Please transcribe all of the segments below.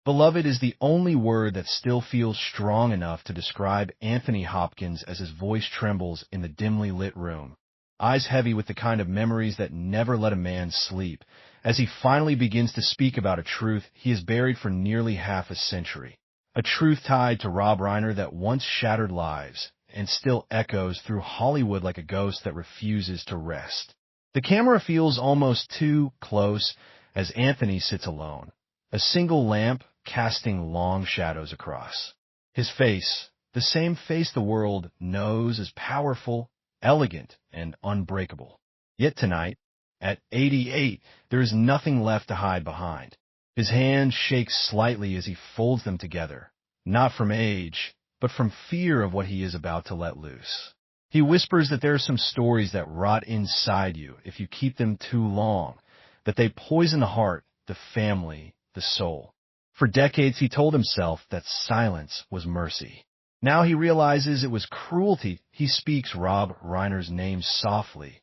Beloved is the only word that still feels strong enough to describe Anthony Hopkins as his voice trembles in the dimly lit room, eyes heavy with the kind of memories that never let a man sleep, as he finally begins to speak about a truth he has buried for nearly half a century. A truth tied to Rob Reiner that once shattered lives and still echoes through Hollywood like a ghost that refuses to rest. The camera feels almost too close as Anthony sits alone, a single lamp casting long shadows across. His face, the same face the world knows as powerful, elegant, and unbreakable. Yet tonight, at 88, there is nothing left to hide behind. His hand shakes slightly as he folds them together, not from age, but from fear of what he is about to let loose. He whispers that there are some stories that rot inside you if you keep them too long, that they poison the heart, the family, the soul. For decades he told himself that silence was mercy. Now he realizes it was cruelty. He speaks Rob Reiner's name softly,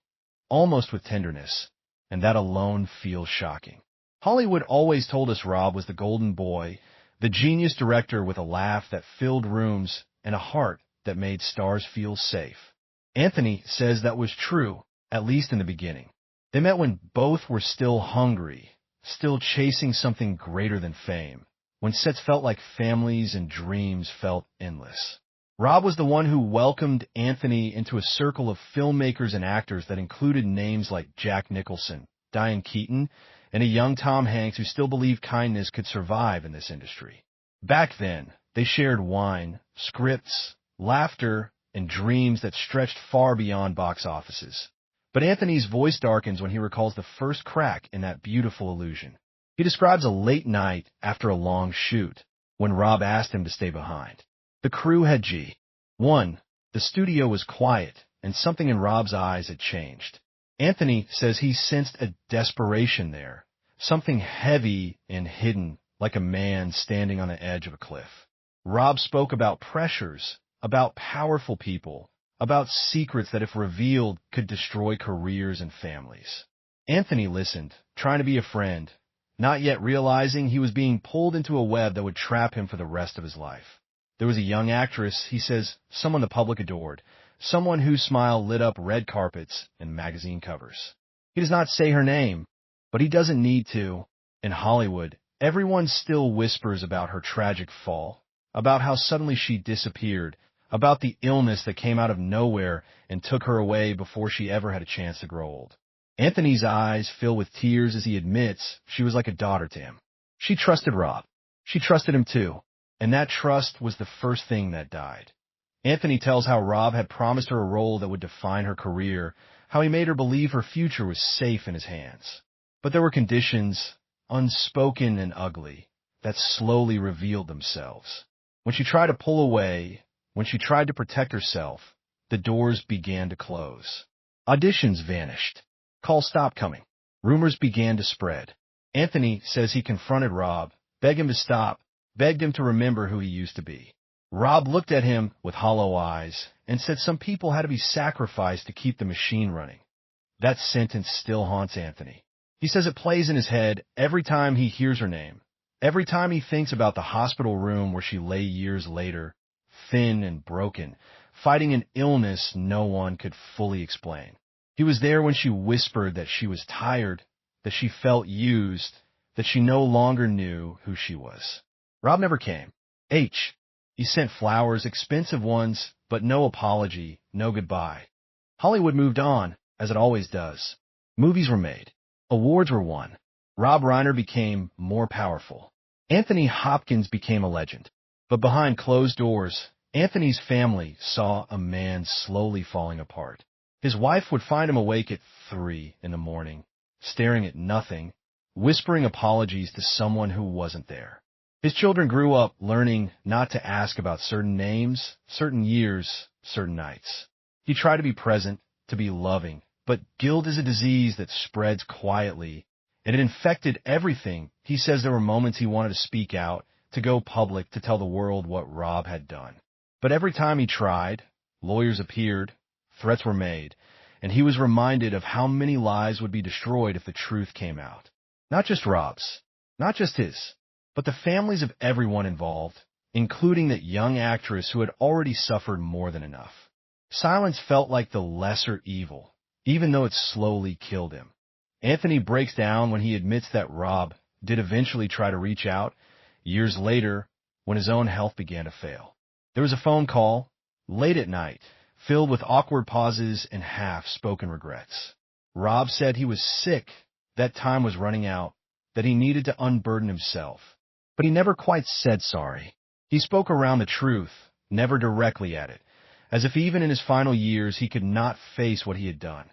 almost with tenderness, and that alone feels shocking. Hollywood always told us Rob was the golden boy, the genius director with a laugh that filled rooms and a heart that made stars feel safe. Anthony says that was true, at least in the beginning. They met when both were still hungry, still chasing something greater than fame, when sets felt like families and dreams felt endless. Rob was the one who welcomed Anthony into a circle of filmmakers and actors that included names like Jack Nicholson, Diane Keaton, and a young Tom Hanks who still believed kindness could survive in this industry. Back then, they shared wine, scripts, laughter, and dreams that stretched far beyond box offices. But Anthony's voice darkens when he recalls the first crack in that beautiful illusion. He describes a late night after a long shoot, when Rob asked him to stay behind. The crew had G1. The studio was quiet, and something in Rob's eyes had changed. Anthony says he sensed a desperation there, something heavy and hidden, like a man standing on the edge of a cliff. Rob spoke about pressures, about powerful people, about secrets that if revealed could destroy careers and families. Anthony listened, trying to be a friend, not yet realizing he was being pulled into a web that would trap him for the rest of his life. There was a young actress, he says, someone the public adored, someone whose smile lit up red carpets and magazine covers. He does not say her name, but he doesn't need to. In Hollywood, everyone still whispers about her tragic fall, about how suddenly she disappeared, about the illness that came out of nowhere and took her away before she ever had a chance to grow old. Anthony's eyes fill with tears as he admits she was like a daughter to him. She trusted Rob. She trusted him too, and that trust was the first thing that died. Anthony tells how Rob had promised her a role that would define her career, how he made her believe her future was safe in his hands. But there were conditions, unspoken and ugly, that slowly revealed themselves. When she tried to pull away, when she tried to protect herself, the doors began to close. Auditions vanished. Calls stopped coming. Rumors began to spread. Anthony says he confronted Rob, begged him to stop, begged him to remember who he used to be. Rob looked at him with hollow eyes and said some people had to be sacrificed to keep the machine running. That sentence still haunts Anthony. He says it plays in his head every time he hears her name, every time he thinks about the hospital room where she lay years later, thin and broken, fighting an illness no one could fully explain. He was there when she whispered that she was tired, that she felt used, that she no longer knew who she was. Rob never came. He sent flowers, expensive ones, but no apology, no goodbye. Hollywood moved on, as it always does. Movies were made. Awards were won. Rob Reiner became more powerful. Anthony Hopkins became a legend. But behind closed doors, Anthony's family saw a man slowly falling apart. His wife would find him awake at 3 in the morning, staring at nothing, whispering apologies to someone who wasn't there. His children grew up learning not to ask about certain names, certain years, certain nights. He tried to be present, to be loving, but guilt is a disease that spreads quietly, and it infected everything. He says there were moments he wanted to speak out, to go public, to tell the world what Rob had done. But every time he tried, lawyers appeared, threats were made, and he was reminded of how many lives would be destroyed if the truth came out. Not just Rob's, not just his. but the families of everyone involved, including that young actress who had already suffered more than enough. Silence felt like the lesser evil, even though it slowly killed him. Anthony breaks down when he admits that Rob did eventually try to reach out, years later, when his own health began to fail. There was a phone call, late at night, filled with awkward pauses and half-spoken regrets. Rob said he was sick, that time was running out, that he needed to unburden himself. But he never quite said sorry. He spoke around the truth, never directly at it, as if even in his final years he could not face what he had done.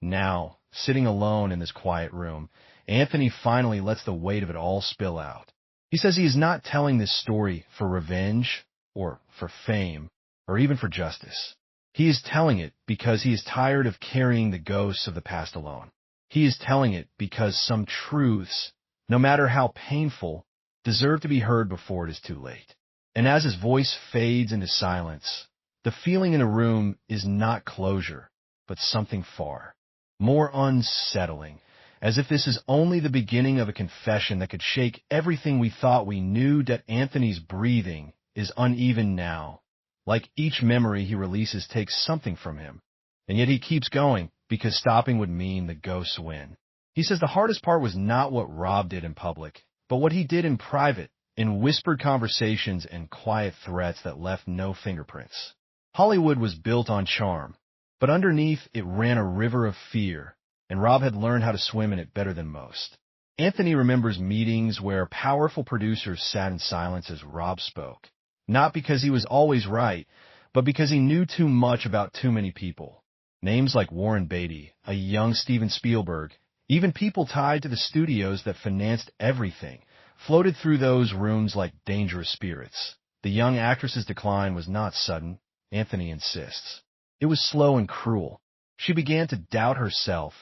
Now, sitting alone in this quiet room, Anthony finally lets the weight of it all spill out. He says he is not telling this story for revenge, or for fame, or even for justice. He is telling it because he is tired of carrying the ghosts of the past alone. He is telling it because some truths, no matter how painful, deserve to be heard before it is too late. And as his voice fades into silence, the feeling in the room is not closure, but something far more unsettling, as if this is only the beginning of a confession that could shake everything we thought we knew. That Anthony's breathing is uneven now, like each memory he releases takes something from him, and yet he keeps going because stopping would mean the ghosts win. He says the hardest part was not what Rob did in public, but what he did in private, in whispered conversations and quiet threats that left no fingerprints. Hollywood was built on charm, but underneath it ran a river of fear, and Rob had learned how to swim in it better than most. Anthony remembers meetings where powerful producers sat in silence as Rob spoke, not because he was always right, but because he knew too much about too many people. Names like Warren Beatty, a young Steven Spielberg, even people tied to the studios that financed everything, floated through those rooms like dangerous spirits. The young actress's decline was not sudden, Anthony insists. It was slow and cruel. She began to doubt herself,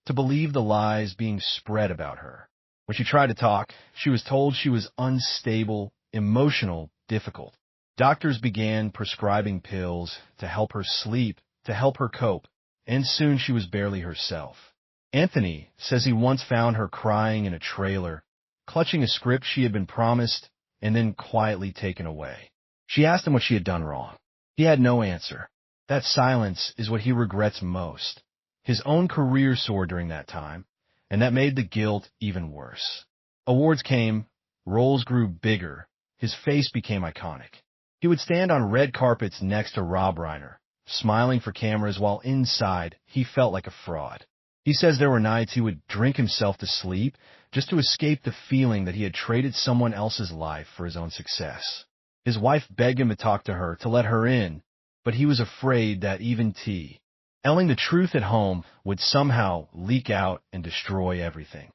to believe the lies being spread about her. When she tried to talk, she was told she was unstable, emotional, difficult. Doctors began prescribing pills to help her sleep, to help her cope, and soon she was barely herself. Anthony says he once found her crying in a trailer, clutching a script she had been promised and then quietly taken away. She asked him what she had done wrong. He had no answer. That silence is what he regrets most. His own career soared during that time, and that made the guilt even worse. Awards came, roles grew bigger, his face became iconic. He would stand on red carpets next to Rob Reiner, smiling for cameras while inside he felt like a fraud. He says there were nights he would drink himself to sleep just to escape the feeling that he had traded someone else's life for his own success. His wife begged him to talk to her, to let her in, but he was afraid that even telling the truth at home would somehow leak out and destroy everything.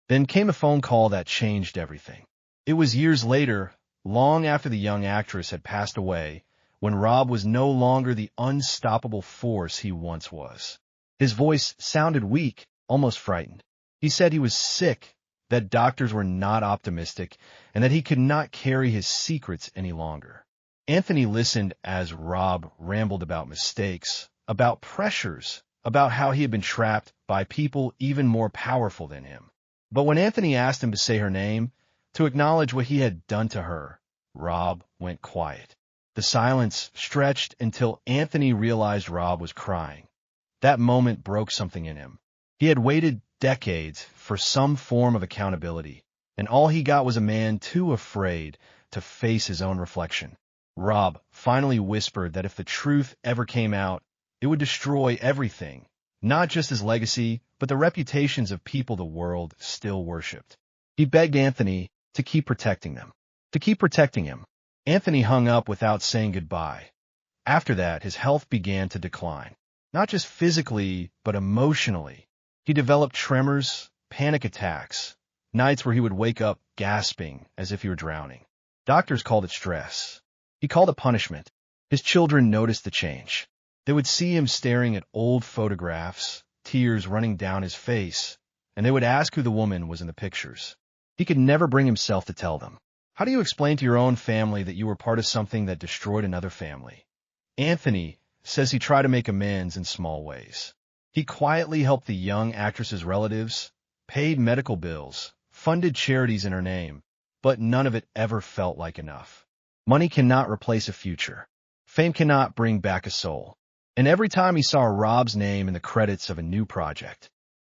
Then came a phone call that changed everything. It was years later, long after the young actress had passed away, when Rob was no longer the unstoppable force he once was. His voice sounded weak, almost frightened. He said he was sick, that doctors were not optimistic, and that he could not carry his secrets any longer. Anthony listened as Rob rambled about mistakes, about pressures, about how he had been trapped by people even more powerful than him. But when Anthony asked him to say her name, to acknowledge what he had done to her, Rob went quiet. The silence stretched until Anthony realized Rob was crying. That moment broke something in him. He had waited decades for some form of accountability, and all he got was a man too afraid to face his own reflection. Rob finally whispered that if the truth ever came out, it would destroy everything, not just his legacy, but the reputations of people the world still worshipped. He begged Anthony to keep protecting them, to keep protecting him. Anthony hung up without saying goodbye. After that, his health began to decline, not just physically, but emotionally. He developed tremors, panic attacks, nights where he would wake up gasping as if he were drowning. Doctors called it stress. He called it punishment. His children noticed the change. They would see him staring at old photographs, tears running down his face, and they would ask who the woman was in the pictures. He could never bring himself to tell them. How do you explain to your own family that you were part of something that destroyed another family? Anthony says he tried to make amends in small ways. He quietly helped the young actress's relatives, paid medical bills, funded charities in her name, but none of it ever felt like enough. Money cannot replace a future. Fame cannot bring back a soul. And every time he saw Rob's name in the credits of a new project,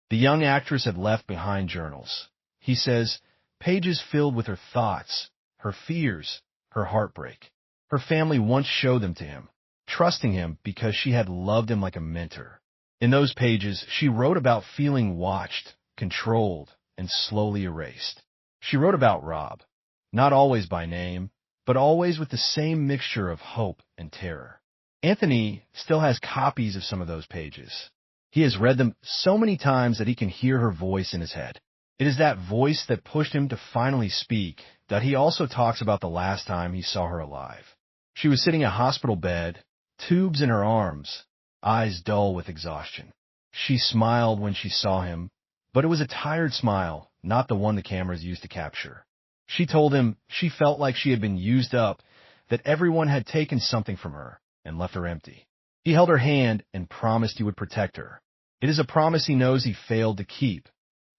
the young actress had left behind journals. He says, pages filled with her thoughts, her fears, her heartbreak. Her family once showed them to him, trusting him because she had loved him like a mentor. In those pages, she wrote about feeling watched, controlled, and slowly erased. She wrote about Rob, not always by name, but always with the same mixture of hope and terror. Anthony still has copies of some of those pages. He has read them so many times that he can hear her voice in his head. It is that voice that pushed him to finally speak that he also talks about the last time he saw her alive. She was sitting in a hospital bed, tubes in her arms, eyes dull with exhaustion. She smiled when she saw him, but it was a tired smile, not the one the cameras used to capture. She told him she felt like she had been used up, that everyone had taken something from her and left her empty. He held her hand and promised he would protect her. It is a promise he knows he failed to keep.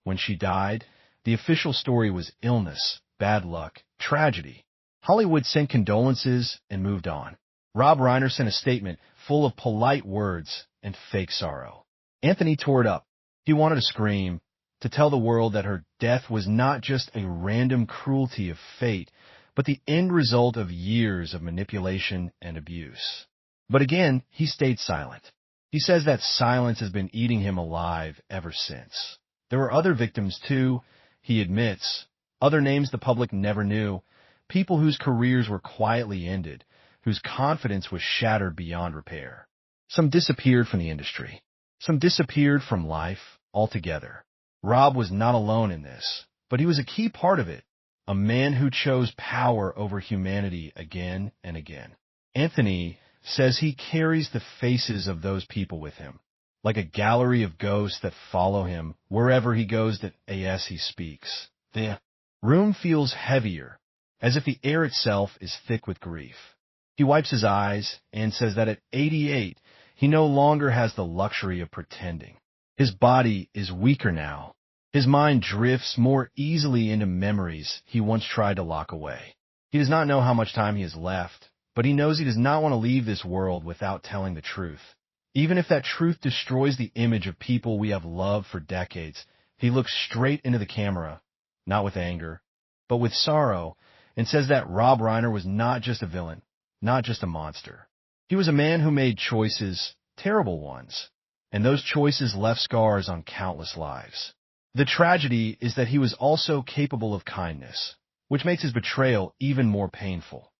When she died, the official story was illness, bad luck, tragedy. Hollywood sent condolences and moved on. Rob Reiner sent a statement full of polite words and fake sorrow. Anthony tore it up. He wanted to scream, to tell the world that her death was not just a random cruelty of fate, but the end result of years of manipulation and abuse. But again, he stayed silent. He says that silence has been eating him alive ever since. There were other victims too, he admits, other names the public never knew, people whose careers were quietly ended, whose confidence was shattered beyond repair. Some disappeared from the industry. Some disappeared from life altogether. Rob was not alone in this, but he was a key part of it, a man who chose power over humanity again and again. Anthony says he carries the faces of those people with him, like a gallery of ghosts that follow him wherever he goes that as he speaks. The room feels heavier, as if the air itself is thick with grief. He wipes his eyes and says that at 88, he no longer has the luxury of pretending. His body is weaker now. His mind drifts more easily into memories he once tried to lock away. He does not know how much time he has left, but he knows he does not want to leave this world without telling the truth. Even if that truth destroys the image of people we have loved for decades, he looks straight into the camera, not with anger, but with sorrow, and says that Rob Reiner was not just a villain, not just a monster. He was a man who made choices, terrible ones, and those choices left scars on countless lives. The tragedy is that he was also capable of kindness, which makes his betrayal even more painful.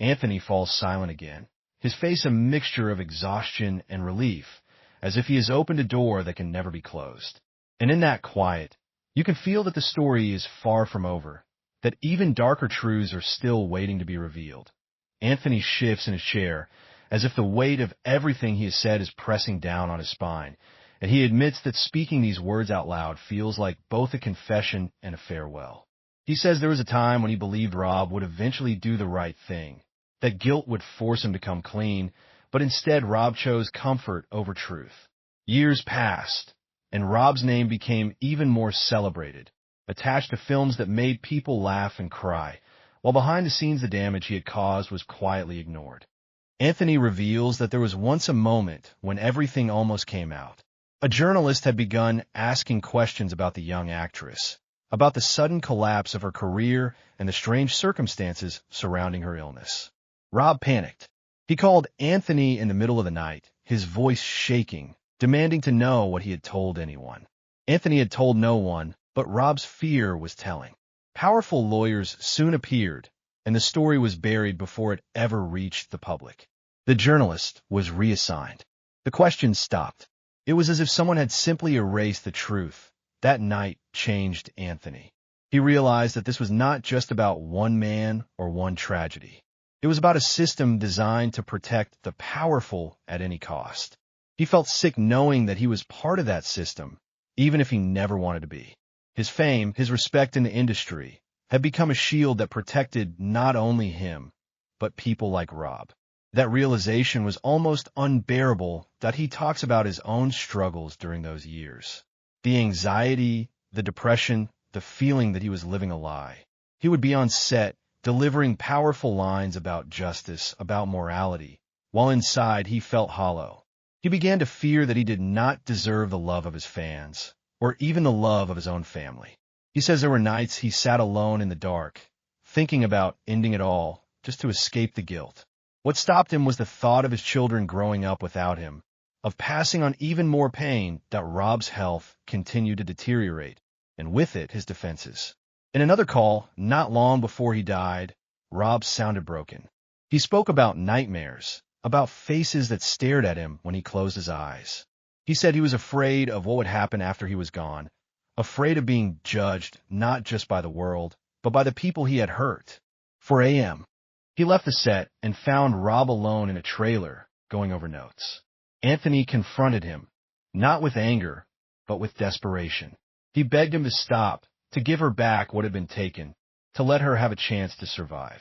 Anthony falls silent again, his face a mixture of exhaustion and relief, as if he has opened a door that can never be closed. And in that quiet, you can feel that the story is far from over, that even darker truths are still waiting to be revealed. Anthony shifts in his chair, as if the weight of everything he has said is pressing down on his spine, and he admits that speaking these words out loud feels like both a confession and a farewell. He says there was a time when he believed Rob would eventually do the right thing, that guilt would force him to come clean, but instead Rob chose comfort over truth. Years passed, and Rob's name became even more celebrated, attached to films that made people laugh and cry, while behind the scenes the damage he had caused was quietly ignored. Anthony reveals that there was once a moment when everything almost came out. A journalist had begun asking questions about the young actress, about the sudden collapse of her career and the strange circumstances surrounding her illness. Rob panicked. He called Anthony in the middle of the night, his voice shaking, demanding to know what he had told anyone. Anthony had told no one, but Rob's fear was telling. Powerful lawyers soon appeared, and the story was buried before it ever reached the public. The journalist was reassigned. The questions stopped. It was as if someone had simply erased the truth. That night changed Anthony. He realized that this was not just about one man or one tragedy. It was about a system designed to protect the powerful at any cost. He felt sick knowing that he was part of that system, even if he never wanted to be. His fame, his respect in the industry, had become a shield that protected not only him, but people like Rob. That realization was almost unbearable that he talks about his own struggles during those years. The anxiety, the depression, the feeling that he was living a lie. He would be on set, delivering powerful lines about justice, about morality, while inside he felt hollow. He began to fear that he did not deserve the love of his fans, or even the love of his own family. He says there were nights he sat alone in the dark, thinking about ending it all, just to escape the guilt. What stopped him was the thought of his children growing up without him, of passing on even more pain. That Rob's health continued to deteriorate, and with it his defenses. In another call, not long before he died, Rob sounded broken. He spoke about nightmares, about faces that stared at him when he closed his eyes. He said he was afraid of what would happen after he was gone, afraid of being judged not just by the world, but by the people he had hurt. 4 a.m. He left the set and found Rob alone in a trailer, going over notes. Anthony confronted him, not with anger, but with desperation. He begged him to stop, to give her back what had been taken, to let her have a chance to survive.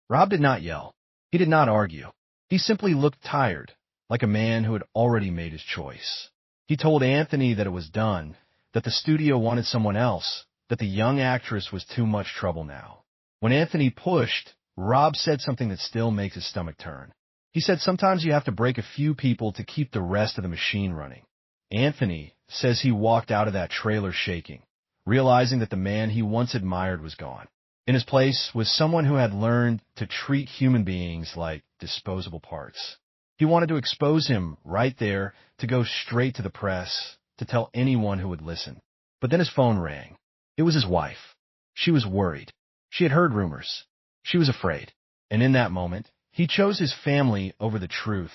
Rob did not yell. He did not argue. He simply looked tired, like a man who had already made his choice. He told Anthony that it was done, that the studio wanted someone else, that the young actress was too much trouble now. When Anthony pushed, Rob said something that still makes his stomach turn. He said sometimes you have to break a few people to keep the rest of the machine running. Anthony says he walked out of that trailer shaking, realizing that the man he once admired was gone. In his place was someone who had learned to treat human beings like disposable parts. He wanted to expose him right there, to go straight to the press, to tell anyone who would listen. But then his phone rang. It was his wife. She was worried. She had heard rumors. She was afraid. And in that moment, he chose his family over the truth,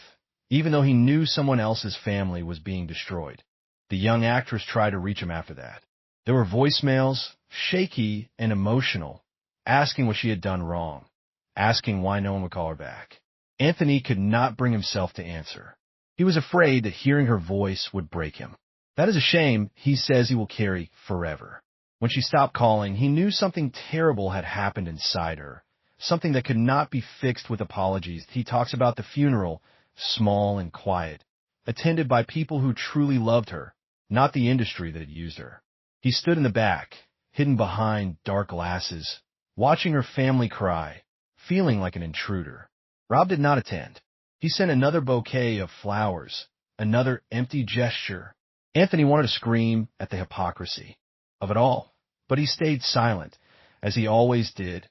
even though he knew someone else's family was being destroyed. The young actress tried to reach him after that. There were voicemails, shaky and emotional, asking what she had done wrong, asking why no one would call her back. Anthony could not bring himself to answer. He was afraid that hearing her voice would break him. That is a shame he says he will carry forever. When she stopped calling, he knew something terrible had happened inside her, something that could not be fixed with apologies. He talks about the funeral, small and quiet, attended by people who truly loved her, not the industry that had used her. He stood in the back, hidden behind dark glasses, watching her family cry, feeling like an intruder. Rob did not attend. He sent another bouquet of flowers, another empty gesture. Anthony wanted to scream at the hypocrisy of it all, but he stayed silent, as he always did.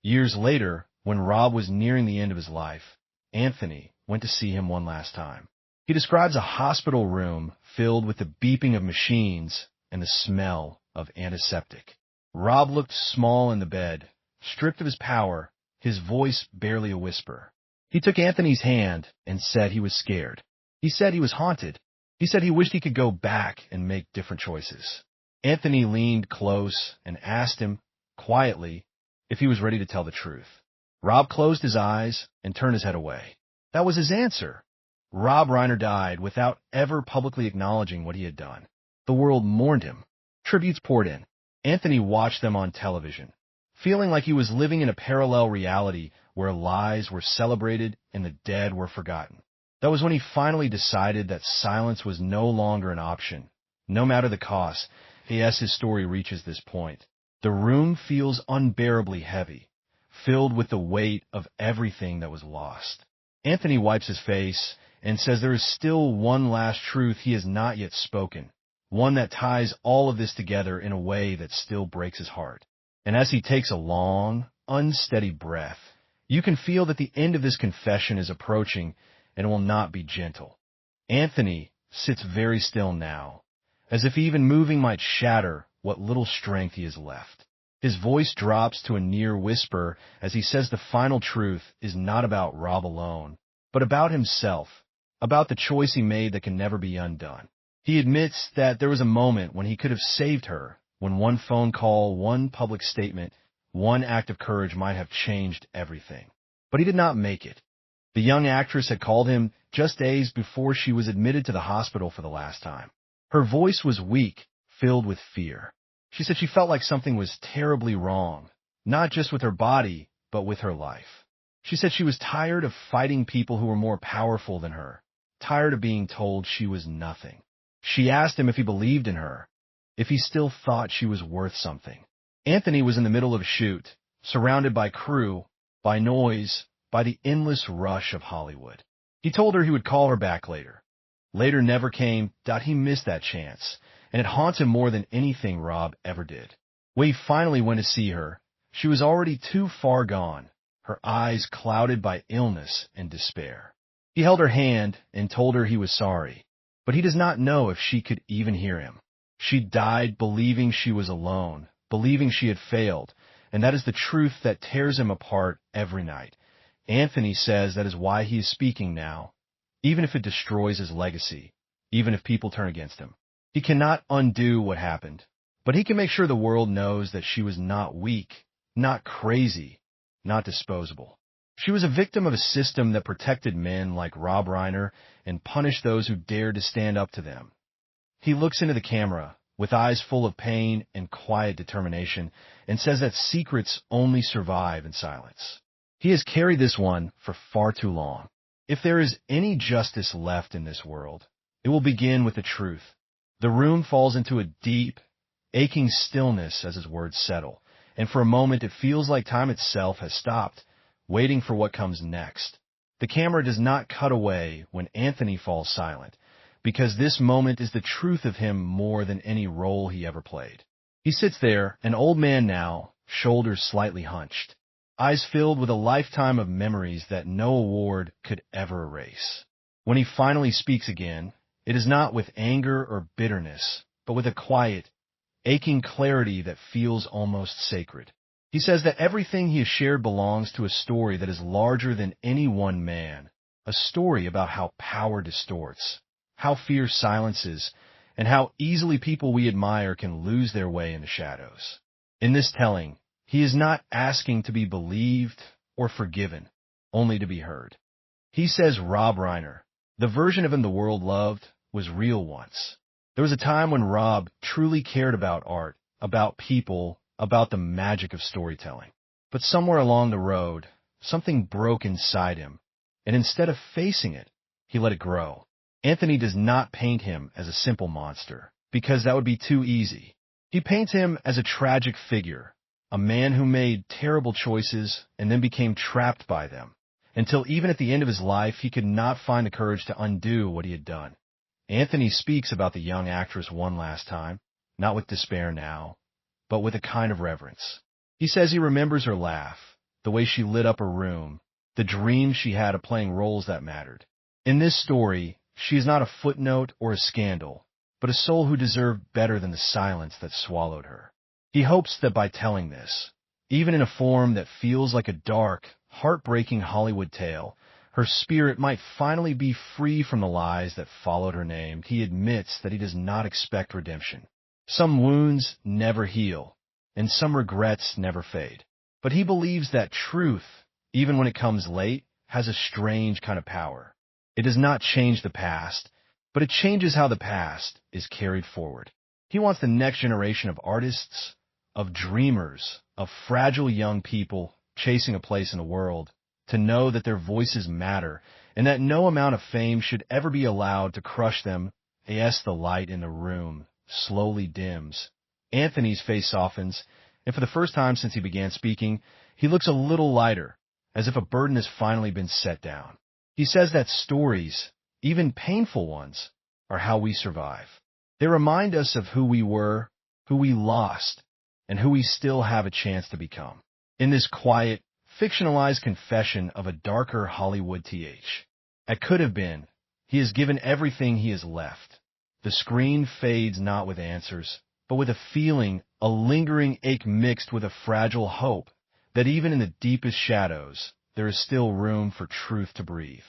Years later, when Rob was nearing the end of his life, Anthony went to see him one last time. He describes a hospital room filled with the beeping of machines and the smell of antiseptic. Rob looked small in the bed, stripped of his power, his voice barely a whisper. He took Anthony's hand and said he was scared. He said he was haunted. He said he wished he could go back and make different choices. Anthony leaned close and asked him, quietly, if he was ready to tell the truth. Rob closed his eyes and turned his head away. That was his answer. Rob Reiner died without ever publicly acknowledging what he had done. The world mourned him. Tributes poured in. Anthony watched them on television, feeling like he was living in a parallel reality where lies were celebrated and the dead were forgotten. That was when he finally decided that silence was no longer an option, no matter the cost. As his story reaches this point, the room feels unbearably heavy, filled with the weight of everything that was lost. Anthony wipes his face and says there is still one last truth he has not yet spoken, one that ties all of this together in a way that still breaks his heart. And as he takes a long, unsteady breath, you can feel that the end of this confession is approaching and will not be gentle. Anthony sits very still now, as if even moving might shatter what little strength he has left. His voice drops to a near whisper as he says the final truth is not about Rob alone, but about himself, about the choice he made that can never be undone. He admits that there was a moment when he could have saved her, when one phone call, one public statement, one act of courage might have changed everything. But he did not make it. The young actress had called him just days before she was admitted to the hospital for the last time. Her voice was weak, filled with fear. She said she felt like something was terribly wrong, not just with her body, but with her life. She said she was tired of fighting people who were more powerful than her, tired of being told she was nothing. She asked him if he believed in her, if he still thought she was worth something. Anthony was in the middle of a shoot, surrounded by crew, by noise, by the endless rush of Hollywood. He told her he would call her back later. Later never came. He missed that chance, and it haunts him more than anything Rob ever did. When he finally went to see her, she was already too far gone, her eyes clouded by illness and despair. He held her hand and told her he was sorry, but he does not know if she could even hear him. She died believing she was alone, believing she had failed, and that is the truth that tears him apart every night. Anthony says that is why he is speaking now, even if it destroys his legacy, even if people turn against him. He cannot undo what happened, but he can make sure the world knows that she was not weak, not crazy, not disposable. She was a victim of a system that protected men like Rob Reiner and punished those who dared to stand up to them. He looks into the camera with eyes full of pain and quiet determination and says that secrets only survive in silence. He has carried this one for far too long. If there is any justice left in this world, it will begin with the truth. The room falls into a deep, aching stillness as his words settle, and for a moment it feels like time itself has stopped, waiting for what comes next. The camera does not cut away when Anthony falls silent, because this moment is the truth of him more than any role he ever played. He sits there, an old man now, shoulders slightly hunched, eyes filled with a lifetime of memories that no award could ever erase. When he finally speaks again, it is not with anger or bitterness, but with a quiet, aching clarity that feels almost sacred. He says that everything he has shared belongs to a story that is larger than any one man, a story about how power distorts, how fear silences, and how easily people we admire can lose their way in the shadows. In this telling, he is not asking to be believed or forgiven, only to be heard. He says Rob Reiner, the version of him the world loved, was real once. There was a time when Rob truly cared about art, about people, about the magic of storytelling. But somewhere along the road, something broke inside him, and instead of facing it, he let it grow. Anthony does not paint him as a simple monster, because that would be too easy. He paints him as a tragic figure, a man who made terrible choices and then became trapped by them, until even at the end of his life he could not find the courage to undo what he had done. Anthony speaks about the young actress one last time, not with despair now, but with a kind of reverence. He says he remembers her laugh, the way she lit up her room, the dreams she had of playing roles that mattered. In this story, she is not a footnote or a scandal, but a soul who deserved better than the silence that swallowed her. He hopes that by telling this, even in a form that feels like a dark, heartbreaking Hollywood tale, her spirit might finally be free from the lies that followed her name. He admits that he does not expect redemption. Some wounds never heal, and some regrets never fade. But he believes that truth, even when it comes late, has a strange kind of power. It does not change the past, but it changes how the past is carried forward. He wants the next generation of artists, of dreamers, of fragile young people chasing a place in the world, to know that their voices matter, and that no amount of fame should ever be allowed to crush them. Yes, the light in the room slowly dims. Anthony's face softens, and for the first time since he began speaking, he looks a little lighter, as if a burden has finally been set down. He says that stories, even painful ones, are how we survive. They remind us of who we were, who we lost, and who we still have a chance to become. In this quiet, fictionalized confession of a darker Hollywood at Could Have Been, he has given everything he has left. The screen fades not with answers, but with a feeling, a lingering ache mixed with a fragile hope that even in the deepest shadows, there is still room for truth to breathe.